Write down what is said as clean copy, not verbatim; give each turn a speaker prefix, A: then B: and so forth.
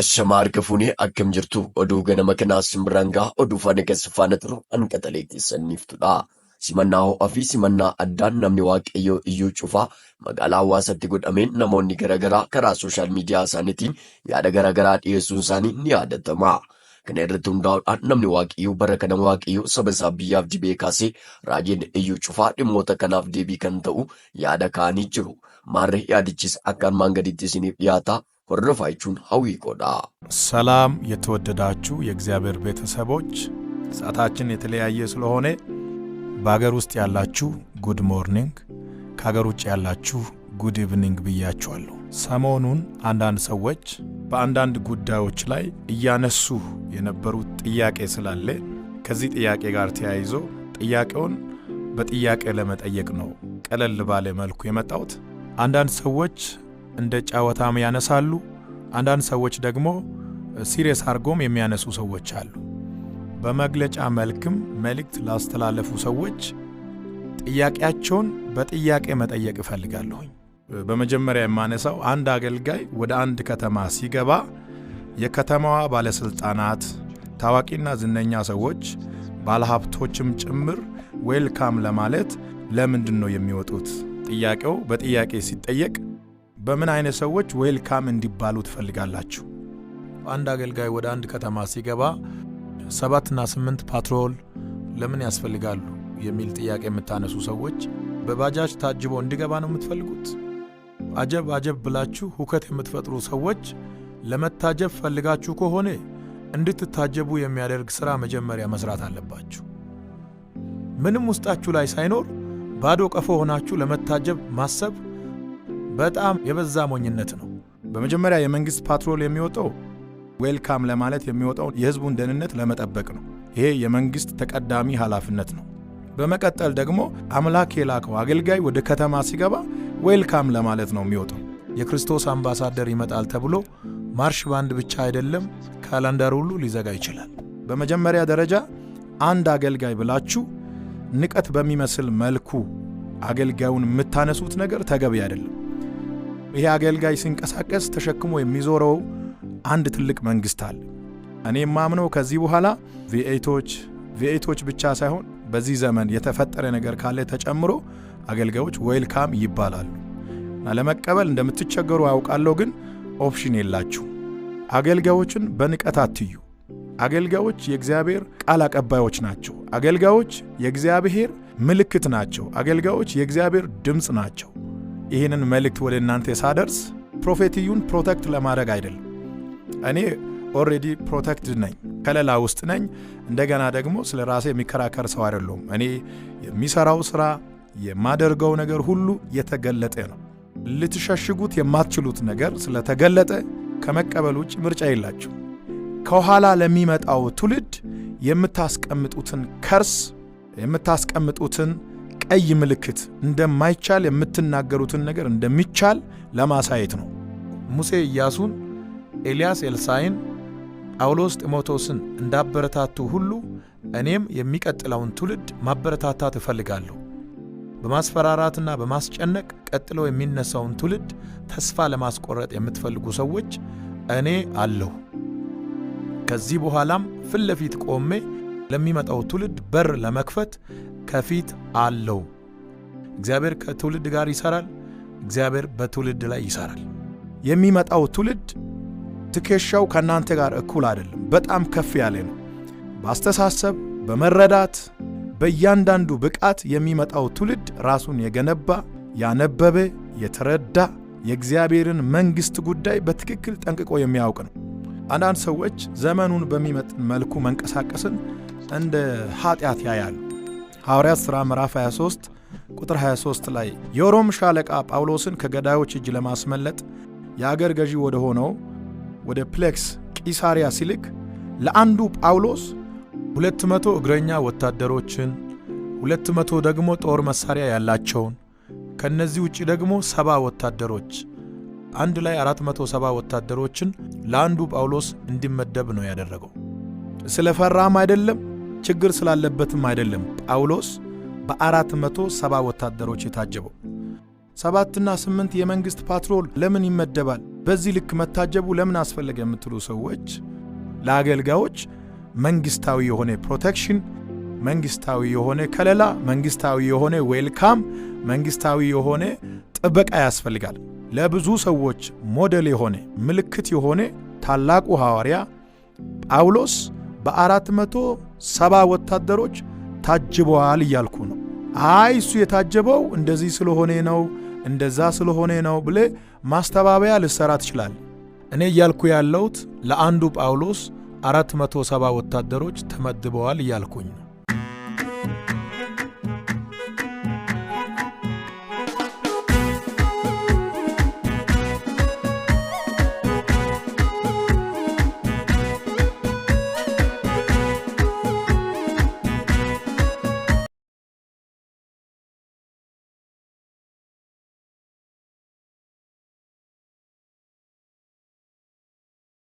A: Ashamaar kafuunee akkam jirtu oduu ganama kanaa simbirangaa oduu faana keessaffaana turu hanqatalee keessanniiftudha. Simannaa ho'aa fi simannaa addaan namni waaqayyoo iyyuu cufaa magaalaa hawaasaatti godhameen namoonni garaagaraa karaa sooshaal miidiyaa isaaniitiin yaada garaagaraa dhiyeessuun isaanii ni yaadatama. Kana irratti hundaa'uudhaan namni waaqayyoo bara kana waaqayyoo saba isaa biyyaaf dibee kaasee raajeen iyyuu cufaa dhimmoota kanaaf deebii kan ta'u yaada kaa'anii jiru. Maarree yaadichis akka armaan gadiitti isiniif dhiyaata. ወረፋይቹን ሐዊቆዳ
B: ሰላም የተወደዳችሁ የእግዚአብሔር ቤተሰቦች ሰዓታችን የተለያየ ስለሆነ በአገር ውስጥ ያላችሁ ጉድ ሞርኒንግ ከአገር ውጭ ያላችሁ ጉድ ኢቭኒንግ ብያችኋለሁ። ሰሞኑን አንዳንድ ሰዎች በአንዳንድ ጉዳዮች ላይ እያነሱ የነበሩት ጥያቄ ስላለ ከዚህ ጥያቄ ጋር ተያይዞ ጥያቄውን በጥያቄ ለመጠየቅ ነው ቀለል ባለ መልኩ የመጣሁት። አንዳንድ ሰዎች እንደ ጫወታም ያነሳሉ፣ አንዳንድ ሰዎች ደግሞ ሲሪየስ አርጎም የሚያነሱ ሰዎች አሉ። በመግለጫ መልክም መልእክት ላስተላለፉ ሰዎች ጥያቄያቸውን በጥያቄ መጠየቅ እፈልጋለሁ። በመጀመሪያ የማነሳው አንድ አገልጋይ ወደ አንድ ከተማ ሲገባ የከተማዋ ባለስልጣናት፣ ታዋቂና ዝነኛ ሰዎች፣ ባለሀብቶችም ጭምር ዌልካም ለማለት ለምንድነው የሚወጡት? ጥያቄው በጥያቄ ሲጠየቅ በምን አይነት ሰዎች ዌልካም እንዲባሉ ትፈልጋላችሁ? አንድ አገልጋይ ወደ አንድ ከተማ ሲገባ 7 እና 8 ፓትሮል ለምን ያስፈልጋሉ የሚል ጥያቄ የምታነሱ ሰዎች በባጃጅ ታጅቦ እንዲገባ ነው የምትፈልጉት? አጀብ ብላችሁ ሁከት የምትፈጥሩ ሰዎች ለመታጀብ ፈልጋችሁ ከሆነ እንድትታጀቡ የሚያደርግ ሥራ መጀመሪያ መስራት አለባችሁ። ምንም ውስጣችሁ ላይ ሳይኖር ባዶ ቀፎ ሆናችሁ ለመታጀብ ማሰብ በጣም የበዛ ሞኝነት ነው። በመጀመሪያ የመንግስት ፓትሮል የሚወጣው ዌልካም ለማለት የሚወጣው የህዝቡን ደህንነት ለመጠበቅ ነው። ይሄ የመንግስት ተቀዳሚ ኃላፊነት ነው። በመቀጠል ደግሞ አምላክ የላከው አገልጋይ ወደ ከተማ ሲገባ ዌልካም ለማለት ነው የሚወጣው። የክርስቶስ አምባሳደር ይመጣል ተብሎ ማርሽ ባንድ ብቻ አይደለም ካላንደር ሁሉ ሊዘጋ ይችላል። በመጀመሪያ ደረጃ አንድ አገልጋይ ብላችሁ ንቀት በሚመስል መልኩ አገልጋዩን የምታነሱት ነገር ተገቢ አይደለም። ይሄ አገልጋይ ሲንቀሳቀስ ተሸክሞ የሚዞረው አንድ ትልቅ መንግስት አለ። እኔ ማምነው ከዚህ በኋላ ቪኤቶች ብቻ ሳይሆን በዚህ ዘመን የተፈጠረ ነገር ካለ ተጨምሮ አገልጋዮች ዌልካም ይባላሉ። ለመቀበል እንደምትቸገሩ ያውቃለሁ፣ ግን ኦፕሽን የላችሁ። አገልጋዮችን በንቀት አትዩ። አገልጋዮች የእግዚአብሔር ቃል አቀባዮች ናቸው። አገልጋዮች የእግዚአብሔር ምልክት ናቸው። አገልጋዮች የእግዚአብሔር ድምጽ ናቸው። ይህንን መልእክት ወደ እናንተ ሳደርስ ፕሮፌቲዩን ፕሮቴክት ለማድረግ አይደለም። እኔ ኦልሬዲ ፕሮቴክትድ ነኝ፣ ከለላ ውስጥ ነኝ። እንደገና ደግሞ ስለ ራሴ የሚከራከር ሰው አይደለሁም። እኔ የሚሰራው ስራ የማደርገው ነገር ሁሉ የተገለጠ ነው። ልትሸሽጉት የማትችሉት ነገር ስለተገለጠ ከመቀበል ውጭ ምርጫ የላችሁ። ከኋላ ለሚመጣው ትውልድ የምታስቀምጡትን ከርስ የምታስቀምጡትን ቀይ ምልክት እንደማይቻል የምትናገሩትን ነገር እንደሚቻል ለማሳየት ነው። ሙሴ ኢያሱን፣ ኤልያስ ኤልሳዕን፣ ጳውሎስ ጢሞቴዎስን እንዳበረታቱ ሁሉ እኔም የሚቀጥለውን ትውልድ ማበረታታት እፈልጋለሁ። በማስፈራራትና በማስጨነቅ ቀጥሎ የሚነሳውን ትውልድ ተስፋ ለማስቆረጥ የምትፈልጉ ሰዎች እኔ አለሁ። ከዚህ በኋላም ፊት ለፊት ቆሜ ለሚመጣው ትውልድ በር ለመክፈት ከፊት አለው። እግዚአብሔር ከትውልድ ጋር ይሰራል። እግዚአብሔር በትውልድ ላይ ይሰራል። የሚመጣው ትውልድ ትከሻው ከናንተ ጋር እኩል አይደለም፣ በጣም ከፍ ያለ ነው። በአስተሳሰብ፣ በመረዳት፣ በእያንዳንዱ ብቃት የሚመጣው ትውልድ ራሱን የገነባ፣ ያነበበ፣ የተረዳ የእግዚአብሔርን መንግስት ጉዳይ በትክክል ጠንቅቆ የሚያውቅ ነው። አንዳንድ ሰዎች ዘመኑን በሚመጥን መልኩ መንቀሳቀስን እንደ ኃጢአት ያያሉ። ሐዋርያት ሥራ ምዕራፍ 23 ቁጥር 23 ላይ የሮም ሻለቃ ጳውሎስን ከገዳዮች እጅ ለማስመለጥ የአገር ገዢ ወደ ሆነው ወደ ፕሌክስ ቂሳሪያ ሲልክ ለአንዱ ጳውሎስ 200 እግረኛ ወታደሮችን 200 ደግሞ ጦር መሳሪያ ያላቸውን ከነዚህ ውጪ ደግሞ 70 ወታደሮች አንድ ላይ 470 ወታደሮችን ለአንዱ ጳውሎስ እንዲመደብ ነው ያደረገው። ስለፈራም አይደለም፣ ችግር ስላለበትም አይደለም። ጳውሎስ በ470 ወታደሮች የታጀበው 7 እና 8 የመንግስት ፓትሮል ለምን ይመደባል? በዚህ ልክ መታጀቡ ለምን አስፈለገ የምትሉ ሰዎች ለአገልጋዮች መንግስታዊ የሆነ ፕሮቴክሽን፣ መንግስታዊ የሆነ ከለላ፣ መንግስታዊ የሆነ ዌልካም፣ መንግስታዊ የሆነ ጥበቃ ያስፈልጋል። ለብዙ ሰዎች ሞዴል የሆነ ምልክት የሆነ ታላቁ ሐዋርያ ጳውሎስ በ470 ወታደሮች ታጅበዋል እያልኩ ነው። እሱ የታጀበው እንደዚህ ስለሆነ ነው እንደዛ ስለሆነ ነው ብለ ማስተባበያ ልሰራ ትችላል። እኔ እያልኩ ያለሁት ለአንዱ ጳውሎስ 470 ወታደሮች ተመድበዋል እያልኩኝ ነው።